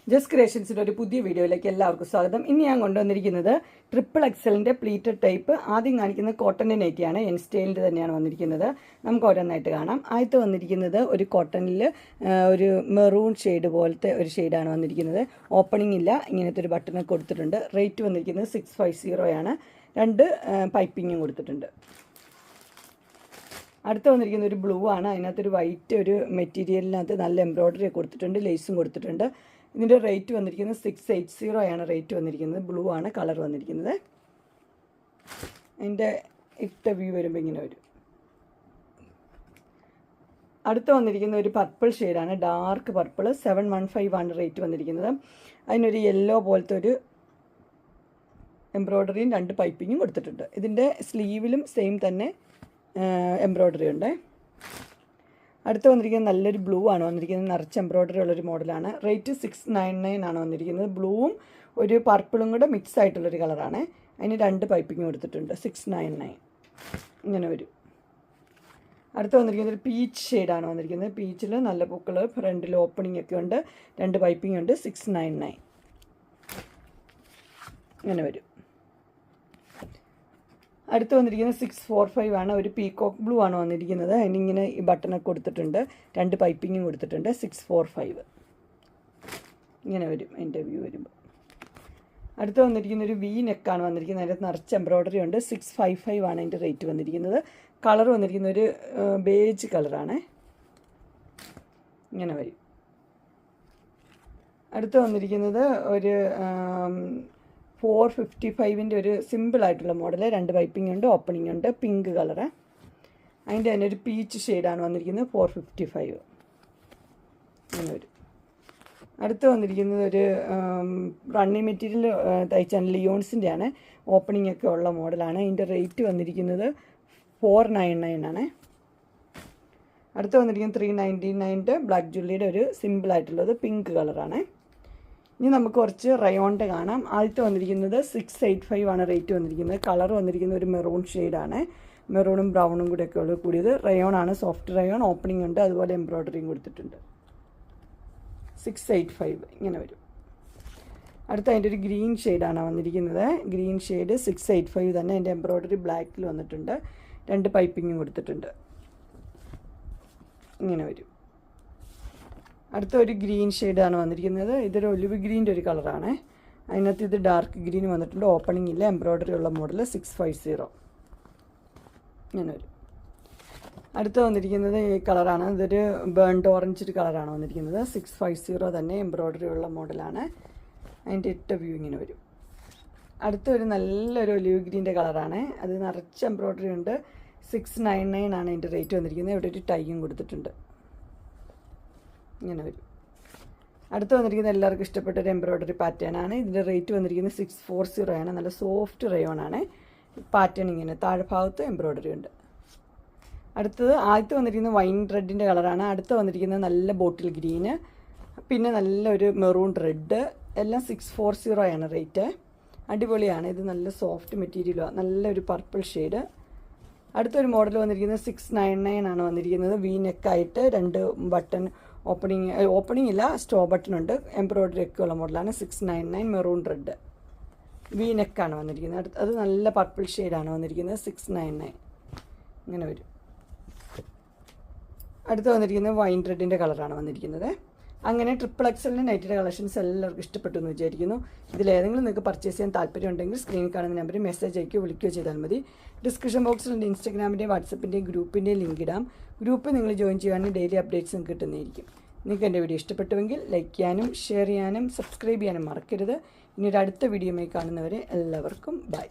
Just ക്രിയേഷൻസിൻ്റെ ഒരു പുതിയ വീഡിയോയിലേക്ക് എല്ലാവർക്കും സ്വാഗതം. ഇനി ഞാൻ കൊണ്ടുവന്നിരിക്കുന്നത് ട്രിപ്പിൾ എക്സലിൻ്റെ പ്ലീറ്റഡ് ടൈപ്പ്. ആദ്യം കാണിക്കുന്നത് കോട്ടൻ്റെ നൈറ്റിയാണ്, എൻ സ്റ്റൈലിൻ്റെ തന്നെയാണ് വന്നിരിക്കുന്നത്. നമുക്ക് ഓരോന്നായിട്ട് കാണാം. ആദ്യത്തെ വന്നിരിക്കുന്നത് ഒരു കോട്ടണിൽ ഒരു മെറൂൺ ഷെയ്ഡ് പോലത്തെ ഒരു ഷെയ്ഡാണ് വന്നിരിക്കുന്നത്. ഓപ്പണിംഗ് ഇല്ല, ഇങ്ങനത്തെ ഒരു ബട്ടണൊക്കെ കൊടുത്തിട്ടുണ്ട്. റേറ്റ് വന്നിരിക്കുന്നത് 650 ആണ്. 2 പൈപ്പിങ്ങും കൊടുത്തിട്ടുണ്ട്. അടുത്ത് വന്നിരിക്കുന്ന ഒരു ബ്ലൂ ആണ്. അതിനകത്തൊരു വൈറ്റ് ഒരു മെറ്റീരിയലിനകത്ത് നല്ല എംബ്രോയ്ഡറി കൊടുത്തിട്ടുണ്ട്, ലേസും കൊടുത്തിട്ടുണ്ട്. ഇതിൻ്റെ റേറ്റ് വന്നിരിക്കുന്നത് 680 ആണ് റേറ്റ് വന്നിരിക്കുന്നത്. ബ്ലൂ ആണ് കളർ വന്നിരിക്കുന്നത്. അതിൻ്റെ ഇട്ട വ്യൂ വരുമ്പോൾ ഇങ്ങനെ വരും. അടുത്ത് വന്നിരിക്കുന്ന ഒരു പർപ്പിൾ ഷെയ്ഡാണ്, ഡാർക്ക് പർപ്പിൾ. 715 ആണ് റേറ്റ് വന്നിരിക്കുന്നത്. അതിനൊരു യെല്ലോ പോലത്തെ ഒരു എംബ്രോയ്ഡറിയും 2 പൈപ്പിങ്ങും കൊടുത്തിട്ടുണ്ട്. ഇതിൻ്റെ സ്ലീവിലും സെയിം തന്നെ എംബ്രോയ്ഡറി ഉണ്ട്. അടുത്ത് വന്നിരിക്കുന്നത് നല്ലൊരു ബ്ലൂ ആണ് വന്നിരിക്കുന്നത്. നിറച്ച് എംബ്രോയ്ഡറി ഉള്ളൊരു മോഡലാണ്. റേറ്റ് 699 ആണ് വന്നിരിക്കുന്നത്. ബ്ലൂവും ഒരു പർപ്പിളും കൂടെ മിക്സ് ആയിട്ടുള്ളൊരു കളറാണ്. അതിന് 2 പൈപ്പിങ് കൊടുത്തിട്ടുണ്ട്. 699 ഇങ്ങനെ വരും. അടുത്ത് വന്നിരിക്കുന്നത് ഒരു പീച്ച് ഷെയ്ഡാണ് വന്നിരിക്കുന്നത്. പീച്ചിൽ നല്ല പൂക്കൾ, ഫ്രണ്ടിൽ ഓപ്പണിംഗ് ഒക്കെ ഉണ്ട്, 2 പൈപ്പിംഗ് ഉണ്ട്. 699 ഇങ്ങനെ വരും. അടുത്ത് വന്നിരിക്കുന്നത് 645 ആണ്. ഒരു പീകോക്ക് ബ്ലൂ ആണ് വന്നിരിക്കുന്നത്. അതിനിങ്ങനെ ഈ ബട്ടണൊക്കെ കൊടുത്തിട്ടുണ്ട്, 2 പൈപ്പിങ്ങും കൊടുത്തിട്ടുണ്ട്. 645 ഇങ്ങനെ വരും അതിൻ്റെ വ്യൂ വരുമ്പോൾ. അടുത്ത് വന്നിരിക്കുന്ന ഒരു വി നെക്കാണ് വന്നിരിക്കുന്നത്. അതിൻ്റെ നിറച്ച് എംബ്രോയ്ഡറി ഉണ്ട്. 655 ആണ് അതിൻ്റെ റേറ്റ് വന്നിരിക്കുന്നത്. കളർ വന്നിരിക്കുന്ന ഒരു ബേജ് കളറാണ്, ഇങ്ങനെ വരും. അടുത്ത് വന്നിരിക്കുന്നത് ഒരു 455 ഒരു സിമ്പിളായിട്ടുള്ള മോഡൽ. 2 പൈപ്പിംഗ് ഉണ്ട്, ഓപ്പണിംഗ് ഉണ്ട്, പിങ്ക് കളറ്. അതിൻ്റെ തന്നെ ഒരു പീച്ച് ഷെയ്ഡാണ് വന്നിരിക്കുന്നത്. 455 അങ്ങനെ വരും. അടുത്ത് വന്നിരിക്കുന്നത് ഒരു റണ്ണിങ് മെറ്റീരിയൽ തയ്ച്ചാണ്, ലിയോൺസിൻ്റെ ആണ്. ഓപ്പണിംഗ് ഒക്കെ ഉള്ള മോഡലാണ്. അതിൻ്റെ റേറ്റ് വന്നിരിക്കുന്നത് 499 ആണ്. അടുത്ത് വന്നിരിക്കുന്നത് 399 ബ്ലാക്ക് ജുള്ളിയുടെ ഒരു സിമ്പിളായിട്ടുള്ളത് പിങ്ക് കളറാണ്. ഇനി നമുക്ക് കുറച്ച് റയോണിൻ്റെ കാണാം. ആദ്യത്തെ വന്നിരിക്കുന്നത് 685 ആണ് റേറ്റ് വന്നിരിക്കുന്നത്. കളർ വന്നിരിക്കുന്നത് ഒരു മെറൂൺ ഷെയ്ഡാണ്. മെറൂണും ബ്രൗണും കൂടെ ഒക്കെ ഉള്ളത് കൂടിയത്. റയോണാണ്, സോഫ്റ്റ് റയോൺ. ഓപ്പണിംഗ് ഉണ്ട്, അതുപോലെ എംബ്രോയ്ഡറിയും കൊടുത്തിട്ടുണ്ട്. 685 ഇങ്ങനെ വരും. അടുത്ത അതിൻ്റെ ഒരു ഗ്രീൻ ഷെയ്ഡാണ് വന്നിരിക്കുന്നത്. ഗ്രീൻ ഷെയ്ഡ് 685 തന്നെ. അതിൻ്റെ എംബ്രോയ്ഡറി ബ്ലാക്കിൽ വന്നിട്ടുണ്ട്, 2 പൈപ്പിങ്ങും കൊടുത്തിട്ടുണ്ട്. ഇങ്ങനെ വരും. അടുത്ത ഒരു ഗ്രീൻ ഷെയ്ഡാണ് വന്നിരിക്കുന്നത്. ഇതൊരു ഒലിവ് ഗ്രീൻ്റെ ഒരു കളറാണ്. അതിനകത്ത് ഇത് ഡാർക്ക് ഗ്രീൻ വന്നിട്ടുണ്ട്. ഓപ്പണിംഗ് ഇല്ല, എംബ്രോയ്ഡറി ഉള്ള മോഡൽ. 650 ഇങ്ങനെ വരും. അടുത്ത് വന്നിരിക്കുന്നത് ഈ കളറാണ്. ഇതൊരു ബേൺഡ് ഓറഞ്ച് ഒരു കളറാണ് വന്നിരിക്കുന്നത്. 650 തന്നെ, എംബ്രോയ്ഡറി ഉള്ള മോഡലാണ്. അതിൻ്റെ ഇട്ട വ്യൂ ഇങ്ങനെ വരും. അടുത്തൊരു നല്ലൊരു ഒലിവ് ഗ്രീൻ്റെ കളറാണ്. അത് നിറച്ച് എംബ്രോയ്ഡറി ഉണ്ട്. 699 ആണ് അതിൻ്റെ റേറ്റ് വന്നിരിക്കുന്നത്. ഇവിടെ ഒരു ടൈയും കൊടുത്തിട്ടുണ്ട്, ഇങ്ങനെ വരും. അടുത്ത് വന്നിരിക്കുന്നത് എല്ലാവർക്കും ഇഷ്ടപ്പെട്ട ഒരു എംബ്രോയ്ഡറി പാറ്റേൺ ആണ്. ഇതിൻ്റെ റേറ്റ് വന്നിരിക്കുന്നത് 640 ആണ്. നല്ല സോഫ്റ്റ് റയോൺ ആണ്. പാറ്റേൺ ഇങ്ങനെ താഴെ ഭാഗത്ത് എംബ്രോയ്ഡറി ഉണ്ട്. അടുത്തത് ആദ്യത്തെ വന്നിരിക്കുന്നത് വൈൻ റെഡിൻ്റെ കളറാണ്. അടുത്ത് വന്നിരിക്കുന്നത് നല്ല ബോട്ടിൽ ഗ്രീന്, പിന്നെ നല്ലൊരു മെറൂൺ റെഡ്. എല്ലാം 640 ആണ് റേറ്റ്. അടിപൊളിയാണ്. ഇത് നല്ല സോഫ്റ്റ് മെറ്റീരിയലാണ്, നല്ലൊരു പർപ്പിൾ ഷെയ്ഡ്. അടുത്തൊരു മോഡൽ വന്നിരിക്കുന്നത് 699 ആണ് വന്നിരിക്കുന്നത്. വി നെക്കായിട്ട് 2 ബട്ടൺ ഓപ്പണിംഗ് ഇല്ല, സ്റ്റോ ബട്ടൺ ഉണ്ട്, എംബ്രോയ്ഡറി ഒക്കെ ഉള്ള മോഡലാണ്. 699 മെറൂൺ റെഡ് വി നെക്കാണ് വന്നിരിക്കുന്നത്. അത് നല്ല പർപ്പിൾ ഷെയ്ഡാണ് വന്നിരിക്കുന്നത്. 699 ഇങ്ങനെ വരും. അടുത്ത് വന്നിരിക്കുന്നത് വൈൻ റെഡിൻ്റെ കളറാണ് വന്നിരിക്കുന്നത്. അങ്ങനെ ട്രിപ്പിൾ എക്സലിൻ്റെ നൈറ്റിയുടെ കളക്ഷൻസ് എല്ലാവർക്കും ഇഷ്ടപ്പെട്ടു എന്ന് വിചാരിക്കുന്നു. ഇതിലേതെങ്കിലും നിങ്ങൾക്ക് പർച്ചേസ് ചെയ്യാൻ താല്പര്യമുണ്ടെങ്കിൽ സ്ക്രീനിൽ കാണുന്ന നമ്പറിൽ മെസ്സേജ് അയക്കുകയോ വിളിക്കുകയോ ചെയ്താൽ മതി. ഡിസ്ക്രിപ്ഷൻ ബോക്സിൽ എൻ്റെ ഇൻസ്റ്റാഗ്രാമിൻ്റെയും വാട്സപ്പിൻ്റെയും ഗ്രൂപ്പിൻ്റെയും ലിങ്ക് ഇടാം. ഗ്രൂപ്പ് നിങ്ങൾ ജോയിൻ ചെയ്യുകയാണെങ്കിൽ ഡെയിലി അപ്ഡേറ്റ്സ് നിങ്ങൾക്ക് കിട്ടുന്നതായിരിക്കും. നിങ്ങൾക്ക് എൻ്റെ വീഡിയോ ഇഷ്ടപ്പെട്ടുവെങ്കിൽ ലൈക്ക് ചെയ്യാനും ഷെയർ ചെയ്യാനും സബ്സ്ക്രൈബ് ചെയ്യാനും മറക്കരുത്. ഇനി ഒരു അടുത്ത വീഡിയോയുമായി കാണുന്നവരെ എല്ലാവർക്കും ബൈ.